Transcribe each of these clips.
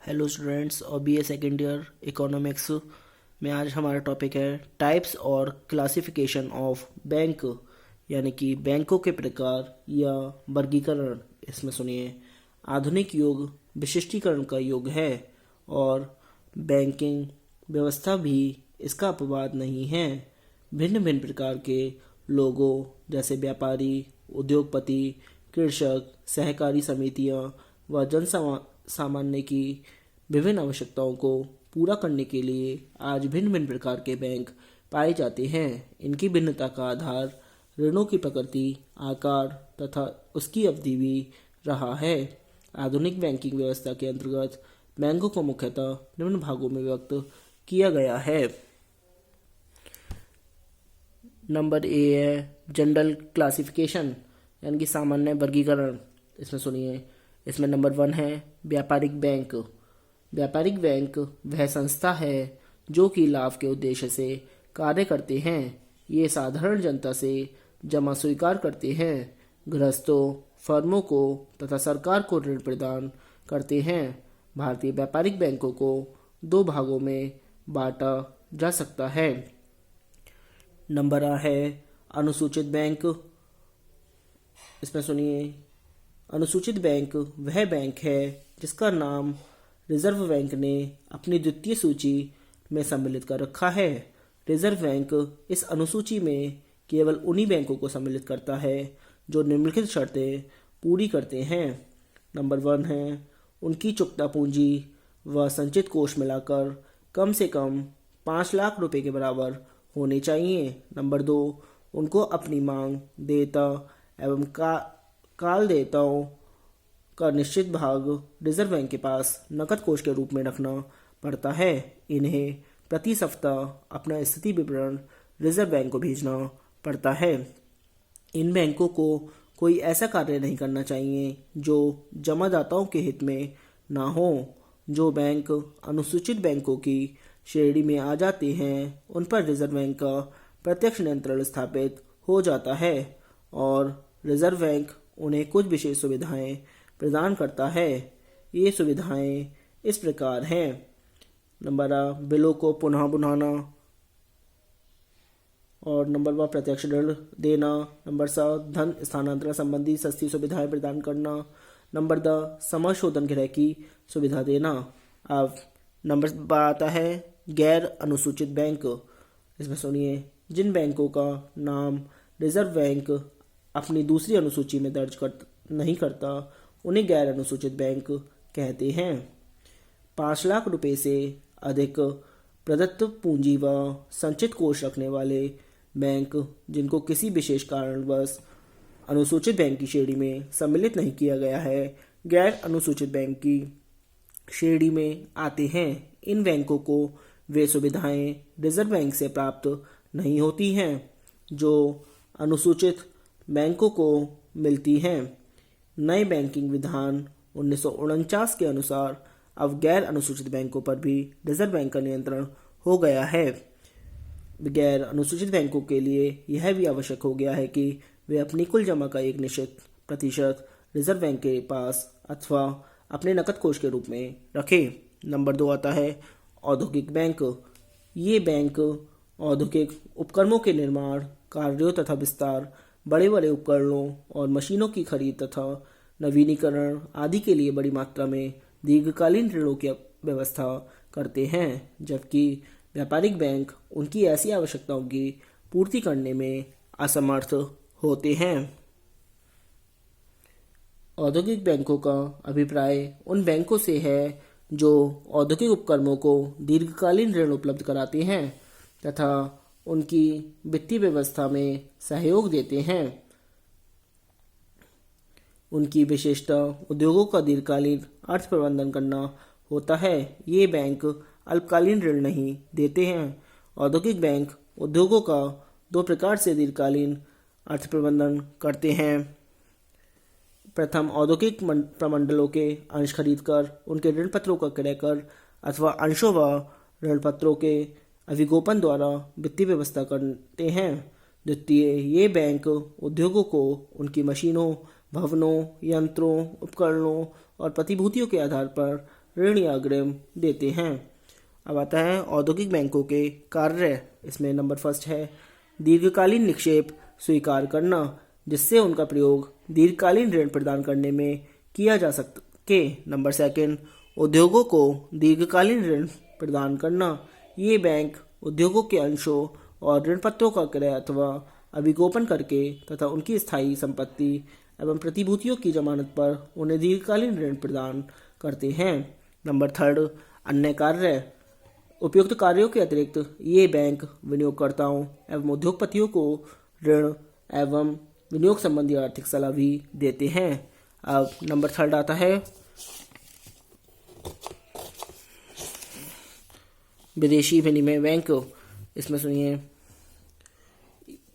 Hello students और BA second year economics में आज हमारा टॉपिक है टाइप्स और क्लासिफिकेशन ऑफ बैंक, यानी कि बैंकों के प्रकार या वर्गीकरण। इसमें सुनिए, आधुनिक युग विशिष्टीकरण का युग है और बैंकिंग व्यवस्था भी इसका अपवाद नहीं है। भिन्न भिन्न प्रकार के लोगों जैसे व्यापारी, उद्योगपति, कृषक, सहकारी समितियां व जन सामान्य की विभिन्न आवश्यकताओं को पूरा करने के लिए आज भिन्न भिन्न प्रकार के बैंक पाए जाते हैं। इनकी भिन्नता का आधार ऋणों की प्रकृति, आकार तथा उसकी अवधि भी रहा है। आधुनिक बैंकिंग व्यवस्था के अंतर्गत बैंकों को मुख्यतः निम्न भागों में व्यक्त किया गया है। नंबर ए है जनरल क्लासिफिकेशन, यानी कि सामान्य वर्गीकरण। इसमें सुनिए, इसमें नंबर 1 है व्यापारिक बैंक। व्यापारिक बैंक वह संस्था है जो कि लाभ के उद्देश्य से कार्य करते हैं। ये साधारण जनता से जमा स्वीकार करते हैं, गृहस्थों, फर्मों को तथा सरकार को ऋण प्रदान करते हैं। भारतीय व्यापारिक बैंकों को 2 भागों में बांटा जा सकता है। नंबर आ है अनुसूचित बैंक। इसमें सुनिए, अनुसूचित बैंक वह बैंक है जिसका नाम रिजर्व बैंक ने अपनी द्वितीय सूची में सम्मिलित कर रखा है। रिजर्व बैंक इस अनुसूची में केवल उन्हीं बैंकों को सम्मिलित करता है जो निम्नलिखित शर्तें पूरी करते हैं। नंबर 1 है उनकी चुकता पूंजी व संचित कोष मिलाकर कम से कम 5 लाख रुपए के बराबर होने चाहिए। नंबर 2, उनको अपनी मांग, देयता एवं काल देयताओं का निश्चित भाग रिजर्व बैंक के पास नकद कोष के रूप में रखना पड़ता है। इन्हें प्रति सप्ताह अपना स्थिति विवरण रिजर्व बैंक को भेजना पड़ता है। इन बैंकों को कोई ऐसा कार्य नहीं करना चाहिए जो जमादाताओं के हित में ना हो। जो बैंक अनुसूचित बैंकों की श्रेणी में आ जाते हैं उन पर रिजर्व बैंक का प्रत्यक्ष नियंत्रण स्थापित हो जाता है और रिजर्व बैंक उन्हें कुछ विशेष सुविधाएं प्रदान करता है। ये सुविधाएं इस प्रकार हैं। नंबर आ, बिलों को पुनः भुनाना, और नंबर बा, प्रत्यक्ष ऋण देना। नंबर सा, धन स्थानांतरण संबंधी सस्ती सुविधाएं प्रदान करना। नंबर द, समाशोधन गृह की सुविधा देना। अब नंबर बा आता है गैर अनुसूचित बैंक। इसमें सुनिए, जिन बैंकों का नाम रिजर्व बैंक अपनी दूसरी अनुसूची में दर्ज नहीं करता उन्हें गैर अनुसूचित बैंक कहते हैं। 5 लाख रुपए से अधिक प्रदत्त पूंजी व संचित कोष रखने वाले बैंक जिनको किसी विशेष कारणवश अनुसूचित बैंक की श्रेणी में सम्मिलित नहीं किया गया है, गैर अनुसूचित बैंक की श्रेणी में आते हैं। इन बैंकों को वे सुविधाएं रिजर्व बैंक से प्राप्त नहीं होती हैं जो अनुसूचित बैंकों को मिलती हैं। नए बैंकिंग विधान 1949 के अनुसार अब गैर अनुसूचित बैंकों पर भी रिजर्व बैंक का नियंत्रण हो गया है। गैर अनुसूचित बैंकों के लिए यह भी आवश्यक हो गया है कि वे अपनी कुल जमा का एक निश्चित प्रतिशत रिजर्व बैंक के पास अथवा अपने नकद कोष के रूप में रखें। नंबर 2 आता है औद्योगिक बैंक। ये बैंक औद्योगिक उपकरणों के निर्माण कार्यों तथा विस्तार, बड़े बड़े उपकरणों और मशीनों की खरीद तथा नवीनीकरण आदि के लिए बड़ी मात्रा में दीर्घकालीन ऋणों की व्यवस्था करते हैं, जबकि व्यापारिक बैंक उनकी ऐसी आवश्यकताओं की पूर्ति करने में असमर्थ होते हैं। औद्योगिक बैंकों का अभिप्राय उन बैंकों से है जो औद्योगिक उपकरणों को दीर्घकालीन ऋण उपलब्ध कराते हैं तथा उनकी वित्तीय व्यवस्था में सहयोग देते हैं। उनकी विशेषता उद्योगों का दीर्घकालीन अर्थ प्रबंधन करना होता है। ये बैंक अल्पकालीन ऋण नहीं देते हैं। औद्योगिक बैंक उद्योगों का 2 प्रकार से दीर्घकालीन अर्थ प्रबंधन करते हैं। प्रथम, औद्योगिक प्रमंडलों के अंश खरीदकर उनके ऋण पत्रों का क्रय कर अथवा अंशों व ऋण पत्रों के अभिगोपन द्वारा वित्तीय व्यवस्था करते हैं। द्वितीय, ये बैंक उद्योगों को उनकी मशीनों, भवनों, यंत्रों, उपकरणों और प्रतिभूतियों के आधार पर ऋण या अग्रिम देते हैं। अब आता है औद्योगिक बैंकों के कार्य। इसमें नंबर फर्स्ट है दीर्घकालीन निक्षेप स्वीकार करना, जिससे उनका प्रयोग दीर्घकालीन ऋण प्रदान करने में किया जा सके। नंबर सेकंड उद्योगों को दीर्घकालीन ऋण प्रदान करना। ये बैंक उद्योगों के अंशों और ऋण पत्रों का क्रय अथवा अभिगोपन करके तथा उनकी स्थायी संपत्ति एवं प्रतिभूतियों की जमानत पर उन्हें दीर्घकालीन ऋण प्रदान करते हैं। नंबर थर्ड अन्य कार्य। उपयुक्त कार्यों के अतिरिक्त ये बैंक विनियोगकर्ताओं एवं उद्योगपतियों को ऋण एवं विनियोग संबंधी आर्थिक सलाह भी देते हैं। अब नंबर थर्ड आता है विदेशी विनिमय बैंक। इसमें सुनिए,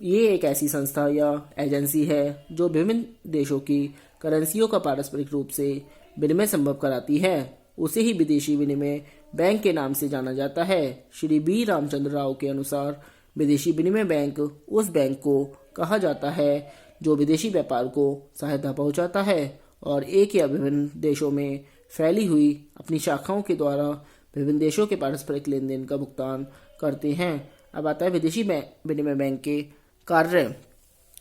ये एक ऐसी संस्था या एजेंसी है जो विभिन्न देशों की करेंसियों का पारस्परिक रूप से विनिमय संभव कराती है। उसे ही विदेशी विनिमय बैंक के नाम से जाना जाता है। श्री बी रामचंद्र राव के अनुसार विदेशी विनिमय बैंक उस बैंक को कहा जाता है जो विदेशी व्यापार को सहायता पहुंचाता है और एक या विभिन्न देशों में फैली हुई अपनी शाखाओं के द्वारा विभिन्न देशों के पारस्परिक लेन देन का भुगतान करते हैं। अब आता है विदेशी विनिमय बैंक के कार्य।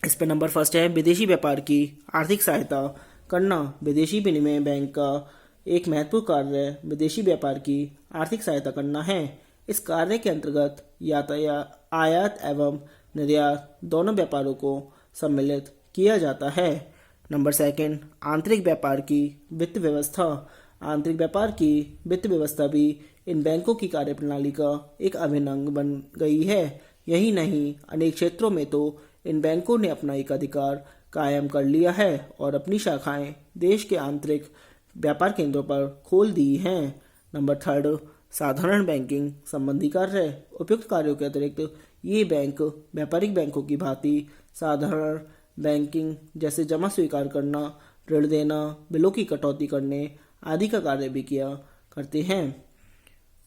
इस पे नंबर फर्स्ट है विदेशी व्यापार की आर्थिक सहायता करना। विदेशी विनिमय बैंक का एक महत्वपूर्ण कार्य विदेशी व्यापार की आर्थिक सहायता करना है। इस कार्य के अंतर्गत आयात एवं निर्यात दोनों व्यापारों को सम्मिलित किया जाता है। नंबर सेकंड आंतरिक व्यापार की वित्त व्यवस्था। आंतरिक व्यापार की वित्त व्यवस्था भी इन बैंकों की कार्यप्रणाली का एक अभिन्न अंग बन गई है। यही नहीं, अनेक क्षेत्रों में तो इन बैंकों ने अपना एक अधिकार कायम कर लिया है और अपनी शाखाएं देश के आंतरिक व्यापार केंद्रों पर खोल दी हैं। नंबर थर्ड साधारण बैंकिंग संबंधी कार्य। उपयुक्त कार्यों के अतिरिक्त ये बैंक व्यापारिक बैंकों की भांति साधारण बैंकिंग जैसे जमा स्वीकार करना, ऋण देना, बिलों की कटौती करने आदि का कार्य भी किया करते हैं।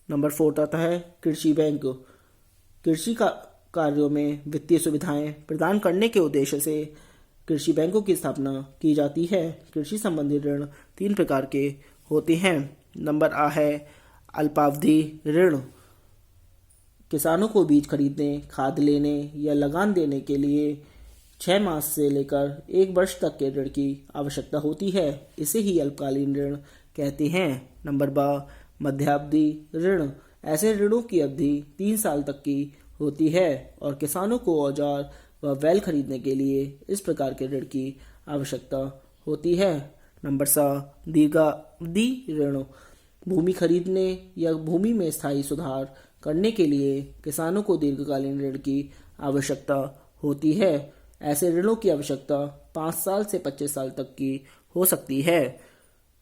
नंबर फोर्थ आता है कृषि बैंक। कृषि का कार्यों में वित्तीय सुविधाएं प्रदान करने के उद्देश्य से कृषि बैंकों की स्थापना की जाती है। कृषि संबंधी ऋण 3 प्रकार के होते हैं। नंबर आ है अल्पावधि ऋण। किसानों को बीज खरीदने, खाद लेने या लगान देने के लिए 6 मास से लेकर 1 वर्ष तक के ऋण की आवश्यकता होती है। इसे ही अल्पकालीन ऋण कहते हैं। नंबर बा मध्यावधि ऋण। ऐसे ऋणों की अवधि 3 साल तक की होती है और किसानों को औजार व बैल खरीदने के लिए इस प्रकार के ऋण की आवश्यकता होती है। नंबर सा दीर्घावधि ऋण। भूमि खरीदने या भूमि में स्थायी सुधार करने के लिए किसानों को दीर्घकालीन ऋण की आवश्यकता होती है। ऐसे ऋणों की आवश्यकता 5 साल से 25 साल तक की हो सकती है।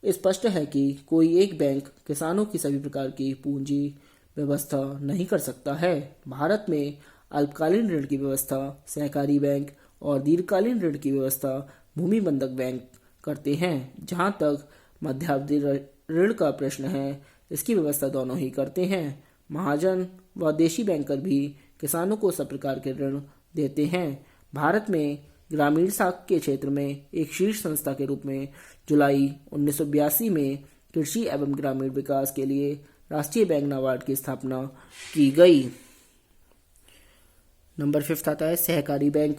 स्पष्ट है कि कोई एक बैंक किसानों की सभी प्रकार की पूंजी व्यवस्था नहीं कर सकता है। भारत में अल्पकालीन ऋण की व्यवस्था सहकारी बैंक और दीर्घकालीन ऋण की व्यवस्था भूमि बंधक बैंक करते हैं। जहां तक मध्यावधि ऋण का प्रश्न है, इसकी व्यवस्था दोनों ही करते हैं। महाजन व देशी बैंकर भी किसानों को सब प्रकार के ऋण देते हैं। भारत में ग्रामीण साख के क्षेत्र में एक शीर्ष संस्था के रूप में जुलाई 1982 में कृषि एवं ग्रामीण विकास के लिए राष्ट्रीय बैंक नाबार्ड की स्थापना की गई। नंबर 5 आता है सहकारी बैंक।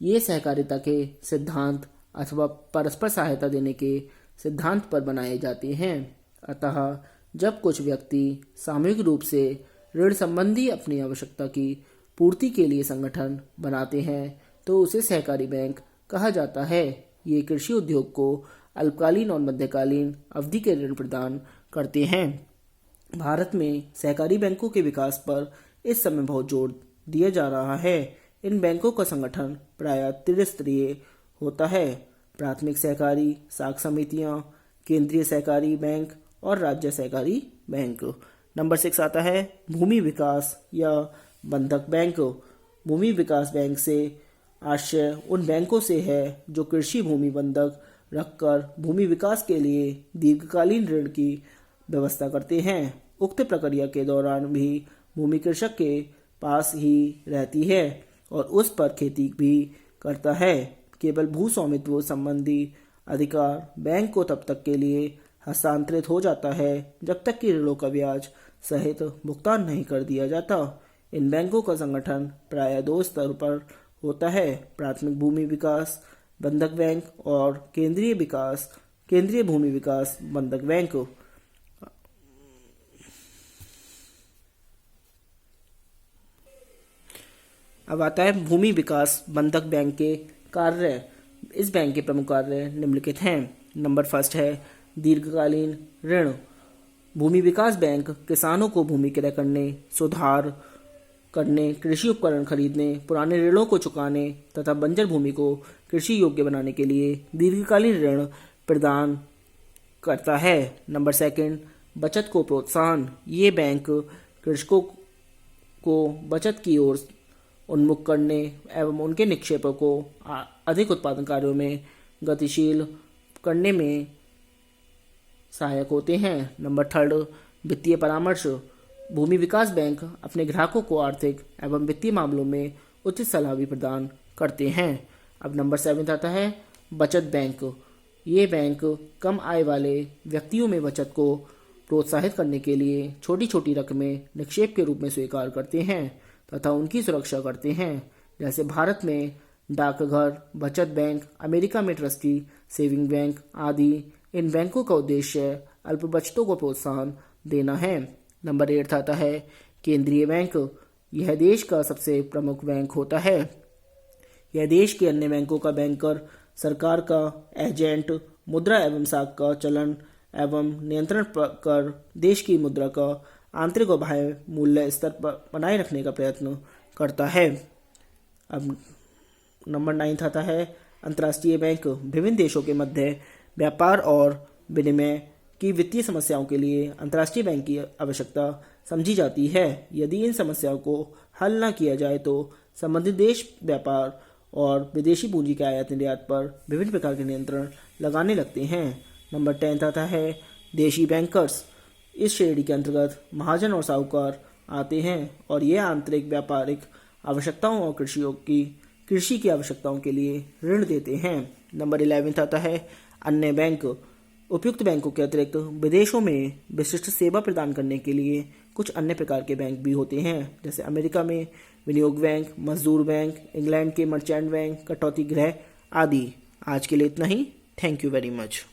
ये सहकारिता के सिद्धांत अथवा परस्पर सहायता देने के सिद्धांत पर बनाए जाते हैं। अतः जब कुछ व्यक्ति सामूहिक रूप से ऋण संबंधी अपनी आवश्यकता की पूर्ति के लिए संगठन बनाते हैं तो उसे सहकारी बैंक कहा जाता है। ये कृषि उद्योग को अल्पकालीन और मध्यकालीन अवधि के ऋण प्रदान करते हैं। भारत में सहकारी बैंकों के विकास पर इस समय बहुत जोर दिया जा रहा है। इन बैंकों का संगठन प्रायः त्रिस्तरीय होता है। प्राथमिक सहकारी साख समितियां, केंद्रीय सहकारी बैंक और राज्य सहकारी बैंक। नंबर 6 आता है भूमि विकास या बंधक बैंक। भूमि विकास बैंक से आशय उन बैंकों से है जो कृषि भूमि बंधक रखकर भूमि विकास के लिए दीर्घकालीन ऋण की व्यवस्था करते हैं। उक्त प्रक्रिया के दौरान भी भूमि कृषक के पास ही रहती है और उस पर खेती भी करता है। केवल भू स्वामित्व संबंधी अधिकार बैंक को तब तक के लिए हस्तांतरित हो जाता है जब तक कि ऋणों का ब्याज सहित भुगतान नहीं कर दिया जाता। इन बैंकों का संगठन प्रायः दो स्तर पर होता है, प्राथमिक भूमि विकास बंधक बैंक और केंद्रीय भूमि विकास बंधक बैंक। अब आता है भूमि विकास बंधक बैंक के कार्य। इस बैंक के प्रमुख कार्य निम्नलिखित हैं। नंबर फर्स्ट है दीर्घकालीन ऋण। भूमि विकास बैंक किसानों को भूमि क्रय करने, सुधार करने, कृषि उपकरण खरीदने, पुराने ऋणों को चुकाने तथा बंजर भूमि को कृषि योग्य बनाने के लिए दीर्घकालीन ऋण प्रदान करता है। नंबर सेकंड बचत को प्रोत्साहन। ये बैंक कृषकों को बचत की ओर उन्मुख करने एवं उनके निक्षेपों को अधिक उत्पादन कार्यों में गतिशील करने में सहायक होते हैं। नंबर थर्ड वित्तीय परामर्श। भूमि विकास बैंक अपने ग्राहकों को आर्थिक एवं वित्तीय मामलों में उचित सलाह भी प्रदान करते हैं। अब नंबर 7 आता है बचत बैंक। ये बैंक कम आय वाले व्यक्तियों में बचत को प्रोत्साहित करने के लिए छोटी छोटी रकमें निक्षेप के रूप में स्वीकार करते हैं तथा उनकी सुरक्षा करते हैं। जैसे भारत में डाकघर, बचत बैंक, अमेरिका में ट्रस्टी सेविंग बैंक आदि। इन बैंकों का उद्देश्य अल्प बचतों को प्रोत्साहन देना है। नंबर 8 आता है केंद्रीय बैंक। यह देश का सबसे प्रमुख बैंक होता है। यह देश के अन्य बैंकों का बैंकर, सरकार का एजेंट, मुद्रा एवं साख का चलन एवं नियंत्रण कर देश की मुद्रा का आंतरिक और बाह्य मूल्य स्तर पर बनाए रखने का प्रयत्न करता है। अब नंबर 9 आता है अंतर्राष्ट्रीय बैंक। विभिन्न देशों के मध्य व्यापार और विनिमय की वित्तीय समस्याओं के लिए अंतर्राष्ट्रीय बैंक की आवश्यकता समझी जाती है। यदि इन समस्याओं को हल न किया जाए तो संबंधित देश व्यापार और विदेशी पूंजी के आयात निर्यात पर विभिन्न प्रकार के नियंत्रण लगाने लगते हैं। नंबर 10 आता है देशी बैंकर्स। इस श्रेणी के अंतर्गत महाजन और साहूकार आते हैं और ये आंतरिक व्यापारिक आवश्यकताओं और कृषि की आवश्यकताओं के लिए ऋण देते हैं। नंबर 11 आता है अन्य बैंक। उपयुक्त बैंकों के अतिरिक्त विदेशों में विशिष्ट सेवा प्रदान करने के लिए कुछ अन्य प्रकार के बैंक भी होते हैं। जैसे अमेरिका में विनियोग बैंक, मजदूर बैंक, इंग्लैंड के मर्चेंट बैंक, कटौती गृह आदि। आज के लिए इतना ही। Thank you very much.